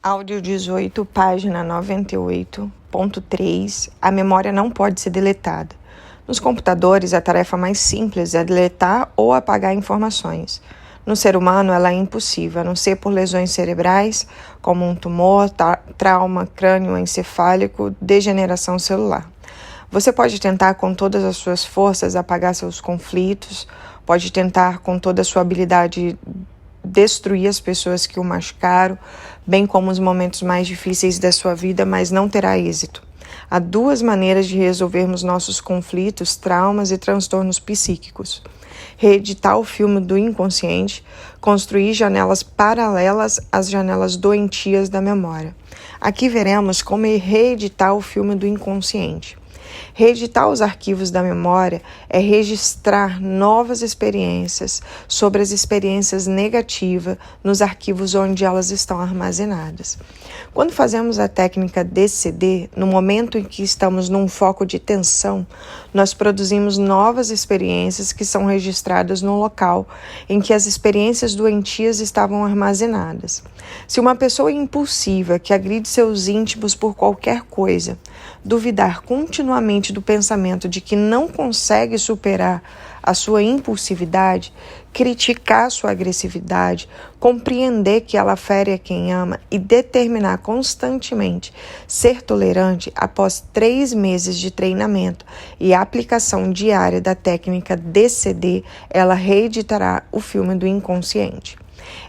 Áudio 18, página 98.3. A memória não pode ser deletada. Nos computadores, a tarefa mais simples é deletar ou apagar informações. No ser humano, ela é impossível, a não ser por lesões cerebrais, como um tumor, trauma crânioencefálico, degeneração celular. Você pode tentar com todas as suas forças apagar seus conflitos, pode tentar com toda a sua habilidade destruir as pessoas que o machucaram, bem como os momentos mais difíceis da sua vida, mas não terá êxito. Há duas maneiras de resolvermos nossos conflitos, traumas e transtornos psíquicos: reeditar o filme do inconsciente, construir janelas paralelas às janelas doentias da memória. Aqui veremos como reeditar o filme do inconsciente. Reeditar os arquivos da memória é registrar novas experiências sobre as experiências negativas nos arquivos onde elas estão armazenadas. Quando fazemos a técnica DCD, no momento em que estamos num foco de tensão, nós produzimos novas experiências que são registradas no local em que as experiências doentias estavam armazenadas. Se uma pessoa impulsiva que agride seus íntimos por qualquer coisa, duvidar continuamente do pensamento de que não consegue superar a sua impulsividade, criticar sua agressividade, compreender que ela fere a quem ama e determinar constantemente ser tolerante, após 3 meses de treinamento e aplicação diária da técnica DCD, ela reeditará o filme do inconsciente.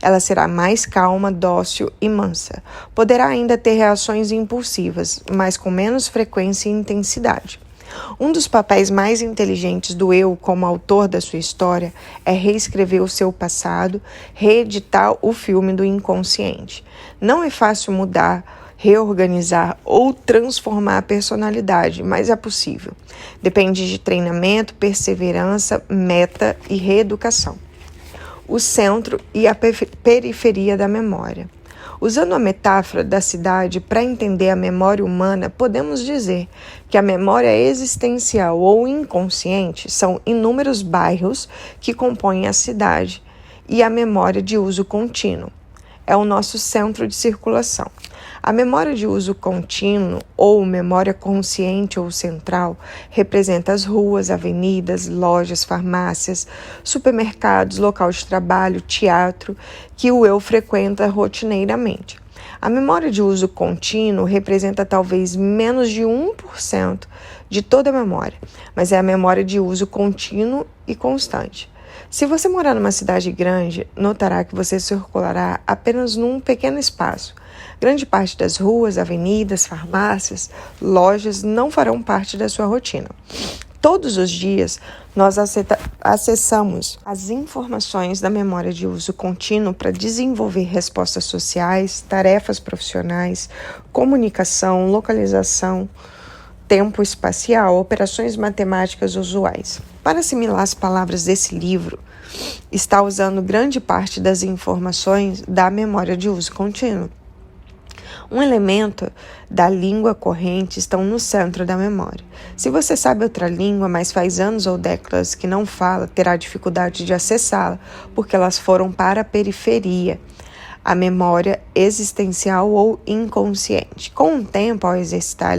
Ela será mais calma, dócil e mansa. Poderá ainda ter reações impulsivas, mas com menos frequência e intensidade. Um dos papéis mais inteligentes do eu como autor da sua história é reescrever o seu passado, reeditar o filme do inconsciente. Não é fácil mudar, reorganizar ou transformar a personalidade, mas é possível. Depende de treinamento, perseverança, meta e reeducação. O centro e a periferia da memória. Usando a metáfora da cidade para entender a memória humana, podemos dizer que a memória existencial ou inconsciente são inúmeros bairros que compõem a cidade e a memória de uso contínuo é o nosso centro de circulação. A memória de uso contínuo, ou memória consciente ou central, representa as ruas, avenidas, lojas, farmácias, supermercados, local de trabalho, teatro, que o eu frequenta rotineiramente. A memória de uso contínuo representa talvez menos de 1% de toda a memória, mas é a memória de uso contínuo e constante. Se você morar numa cidade grande, notará que você circulará apenas num pequeno espaço. Grande parte das ruas, avenidas, farmácias, lojas não farão parte da sua rotina. Todos os dias, nós acessamos as informações da memória de uso contínuo para desenvolver respostas sociais, tarefas profissionais, comunicação, localização, tempo espacial, operações matemáticas usuais. Para assimilar as palavras desse livro, está usando grande parte das informações da memória de uso contínuo. Um elemento da língua corrente estão no centro da memória. Se você sabe outra língua, mas faz anos ou décadas que não fala, terá dificuldade de acessá-la, porque elas foram para a periferia, a memória existencial ou inconsciente. Com o tempo, ao exercitar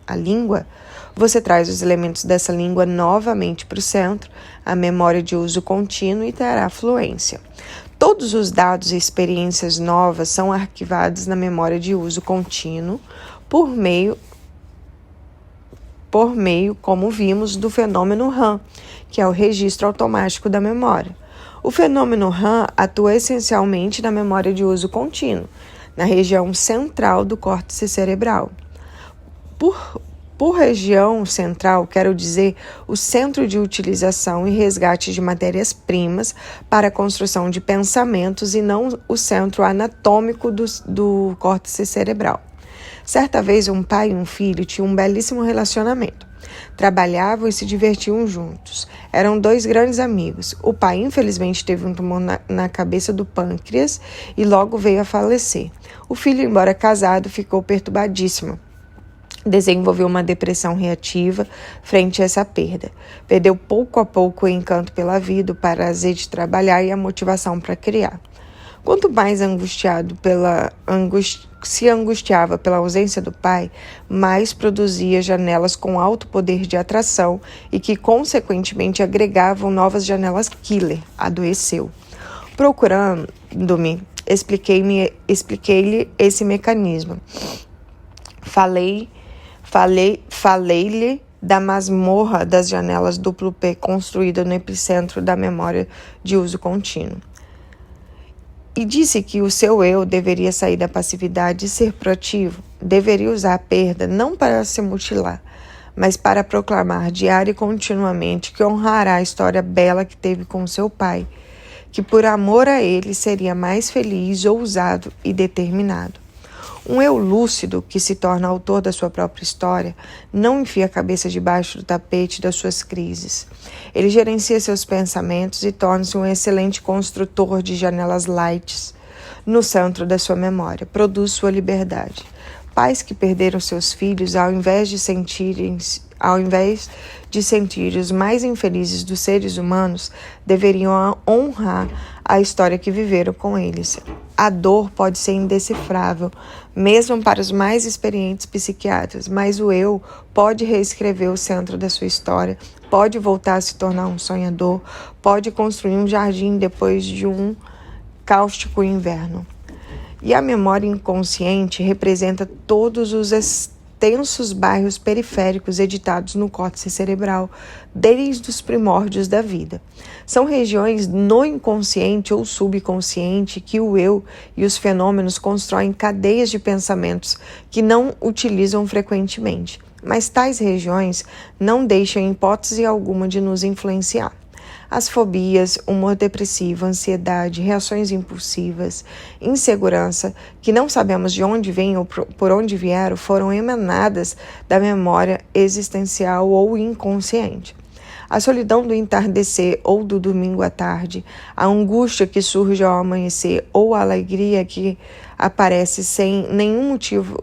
a língua, você traz os elementos dessa língua novamente para o centro, a memória de uso contínuo, e terá fluência. Todos os dados e experiências novas são arquivados na memória de uso contínuo por meio, como vimos, do fenômeno RAM, que é o registro automático da memória. O fenômeno RAM atua essencialmente na memória de uso contínuo, na região central do córtex cerebral. Por região central, quero dizer o centro de utilização e resgate de matérias-primas para a construção de pensamentos e não o centro anatômico do córtex cerebral. Certa vez, um pai e um filho tinham um belíssimo relacionamento. Trabalhavam e se divertiam juntos. Eram 2 grandes amigos. O pai, infelizmente, teve um tumor na cabeça do pâncreas e logo veio a falecer. O filho, embora casado, ficou perturbadíssimo. Desenvolveu uma depressão reativa frente a essa perda. Perdeu pouco a pouco o encanto pela vida, o prazer de trabalhar e a motivação para criar. Quanto mais angustiado pela se angustiava pela ausência do pai, mais produzia janelas com alto poder de atração e que, consequentemente, agregavam novas janelas killer. Adoeceu. Procurando-me, expliquei-lhe esse mecanismo. Falei-lhe da masmorra das janelas duplo P construída no epicentro da memória de uso contínuo. E disse que o seu eu deveria sair da passividade e ser proativo, deveria usar a perda não para se mutilar, mas para proclamar diária e continuamente que honrará a história bela que teve com seu pai, que por amor a ele seria mais feliz, ousado e determinado. Um eu lúcido, que se torna autor da sua própria história, não enfia a cabeça debaixo do tapete das suas crises. Ele gerencia seus pensamentos e torna-se um excelente construtor de janelas lights no centro da sua memória. Produz sua liberdade. Pais que perderam seus filhos, ao invés de sentir os mais infelizes dos seres humanos, deveriam honrar a história que viveram com eles. A dor pode ser indecifrável, mesmo para os mais experientes psiquiatras, mas o eu pode reescrever o centro da sua história, pode voltar a se tornar um sonhador, pode construir um jardim depois de um cáustico inverno. E a memória inconsciente representa todos os extensos bairros periféricos editados no córtex cerebral, desde os primórdios da vida. São regiões no inconsciente ou subconsciente que o eu e os fenômenos constroem cadeias de pensamentos que não utilizam frequentemente, mas tais regiões não deixam hipótese alguma de nos influenciar. As fobias, humor depressivo, ansiedade, reações impulsivas, insegurança, que não sabemos de onde vêm ou por onde vieram, foram emanadas da memória existencial ou inconsciente. A solidão do entardecer ou do domingo à tarde, a angústia que surge ao amanhecer ou a alegria que aparece sem nenhum motivo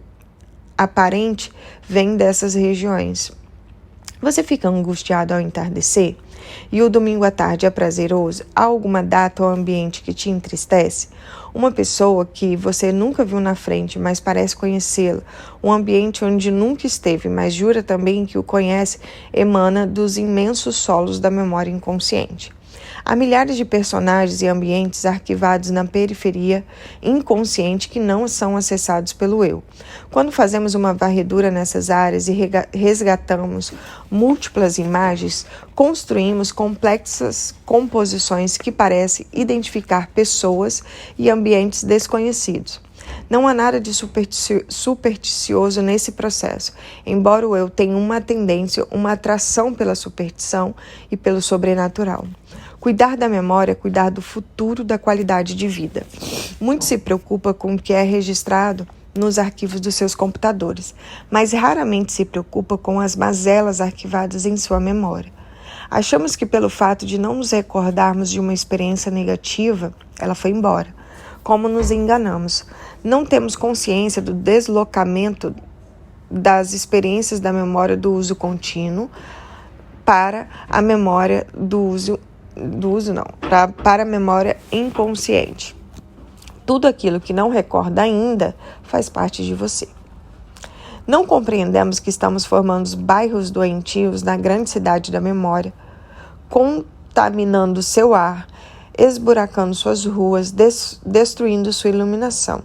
aparente, vem dessas regiões. Você fica angustiado ao entardecer? E o domingo à tarde é prazeroso? Há alguma data ou ambiente que te entristece? Uma pessoa que você nunca viu na frente, mas parece conhecê-la, um ambiente onde nunca esteve, mas jura também que o conhece, emana dos imensos solos da memória inconsciente. Há milhares de personagens e ambientes arquivados na periferia inconsciente que não são acessados pelo eu. Quando fazemos uma varredura nessas áreas e resgatamos múltiplas imagens, construímos complexas composições que parecem identificar pessoas e ambientes desconhecidos. Não há nada de supersticioso nesse processo, embora o eu tenha uma tendência, uma atração pela superstição e pelo sobrenatural. Cuidar da memória é cuidar do futuro da qualidade de vida. Muito se preocupa com o que é registrado nos arquivos dos seus computadores, mas raramente se preocupa com as mazelas arquivadas em sua memória. Achamos que pelo fato de não nos recordarmos de uma experiência negativa, ela foi embora. Como nos enganamos. Não temos consciência do deslocamento das experiências da memória do uso contínuo para a memória para a memória inconsciente. Tudo aquilo que não recorda ainda faz parte de você. Não compreendemos que estamos formando bairros doentios na grande cidade da memória, contaminando seu ar, esburacando suas ruas, destruindo sua iluminação.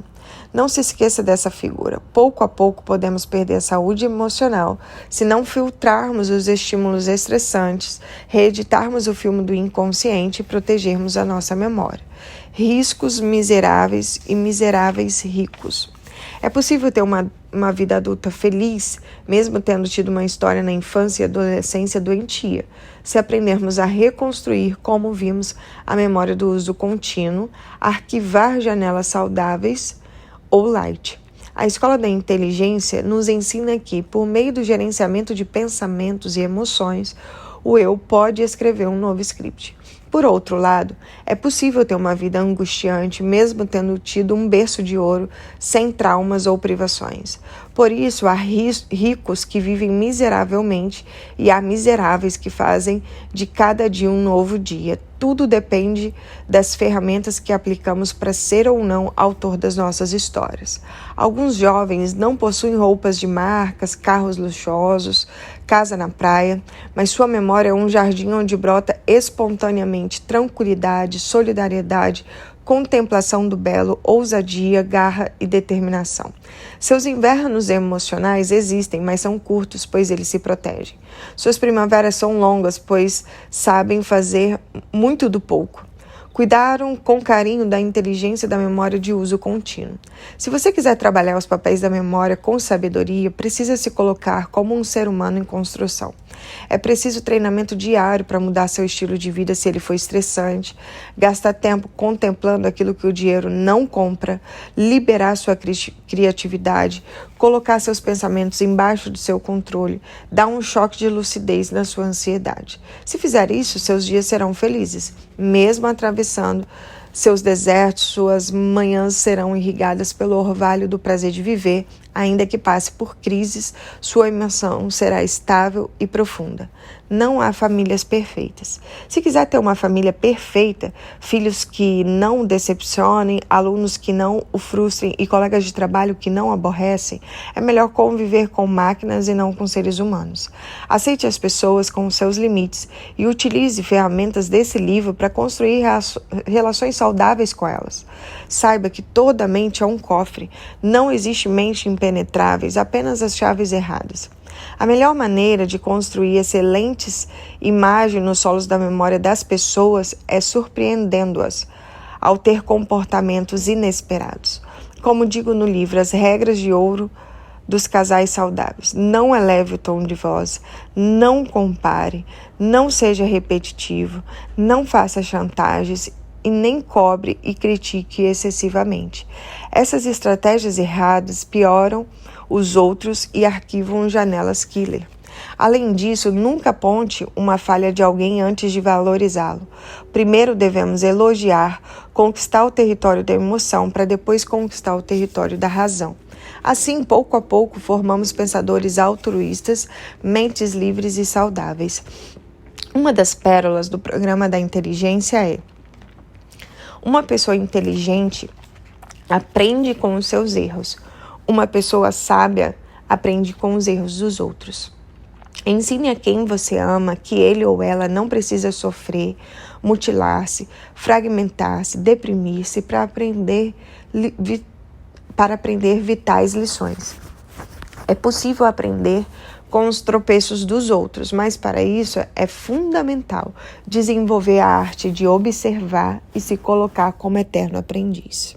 Não se esqueça dessa figura. Pouco a pouco podemos perder a saúde emocional se não filtrarmos os estímulos estressantes, reeditarmos o filme do inconsciente e protegermos a nossa memória. Riscos miseráveis e miseráveis ricos. É possível ter uma vida adulta feliz, mesmo tendo tido uma história na infância e adolescência doentia, se aprendermos a reconstruir, como vimos, a memória do uso contínuo, arquivar janelas saudáveis ou light. A Escola da Inteligência nos ensina que, por meio do gerenciamento de pensamentos e emoções, o eu pode escrever um novo script. Por outro lado, é possível ter uma vida angustiante mesmo tendo tido um berço de ouro sem traumas ou privações. Por isso, há ricos que vivem miseravelmente e há miseráveis que fazem de cada dia um novo dia. tudo depende das ferramentas que aplicamos para ser ou não autor das nossas histórias. Alguns jovens não possuem roupas de marcas, carros luxuosos, casa na praia, mas sua memória é um jardim onde brota espontaneamente tranquilidade, solidariedade, contemplação do belo, ousadia, garra e determinação. Seus invernos emocionais existem, mas são curtos, pois eles se protegem. Suas primaveras são longas, pois sabem fazer muito do pouco. Cuidaram com carinho da inteligência da memória de uso contínuo. Se você quiser trabalhar os papéis da memória com sabedoria, precisa se colocar como um ser humano em construção. É preciso treinamento diário para mudar seu estilo de vida se ele for estressante, gastar tempo contemplando aquilo que o dinheiro não compra, liberar sua criatividade, colocar seus pensamentos embaixo do seu controle, dar um choque de lucidez na sua ansiedade. Se fizer isso, seus dias serão felizes, mesmo atravessando seus desertos, suas manhãs serão irrigadas pelo orvalho do prazer de viver, ainda que passe por crises, sua emoção será estável e profunda. Não há famílias perfeitas. Se quiser ter uma família perfeita, filhos que não o decepcionem, alunos que não o frustrem e colegas de trabalho que não aborrecem, é melhor conviver com máquinas e não com seres humanos. Aceite as pessoas com seus limites e utilize ferramentas desse livro para construir relações saudáveis com elas. Saiba que toda mente é um cofre. Não existe mente impenetráveis, apenas as chaves erradas. A melhor maneira de construir excelentes imagens nos solos da memória das pessoas é surpreendendo-as ao ter comportamentos inesperados. Como digo no livro, as regras de ouro dos casais saudáveis. Não eleve o tom de voz, não compare, não seja repetitivo, não faça chantagens e nem cobre e critique excessivamente. Essas estratégias erradas pioram os outros e arquivam janelas killer. Além disso, nunca aponte uma falha de alguém antes de valorizá-lo. Primeiro devemos elogiar, conquistar o território da emoção para depois conquistar o território da razão. Assim, pouco a pouco, formamos pensadores altruístas, mentes livres e saudáveis. Uma das pérolas do programa da inteligência é: uma pessoa inteligente aprende com os seus erros. Uma pessoa sábia aprende com os erros dos outros. Ensine a quem você ama que ele ou ela não precisa sofrer, mutilar-se, fragmentar-se, deprimir-se para aprender vitais lições. É possível aprender com os tropeços dos outros, mas para isso é fundamental desenvolver a arte de observar e se colocar como eterno aprendiz.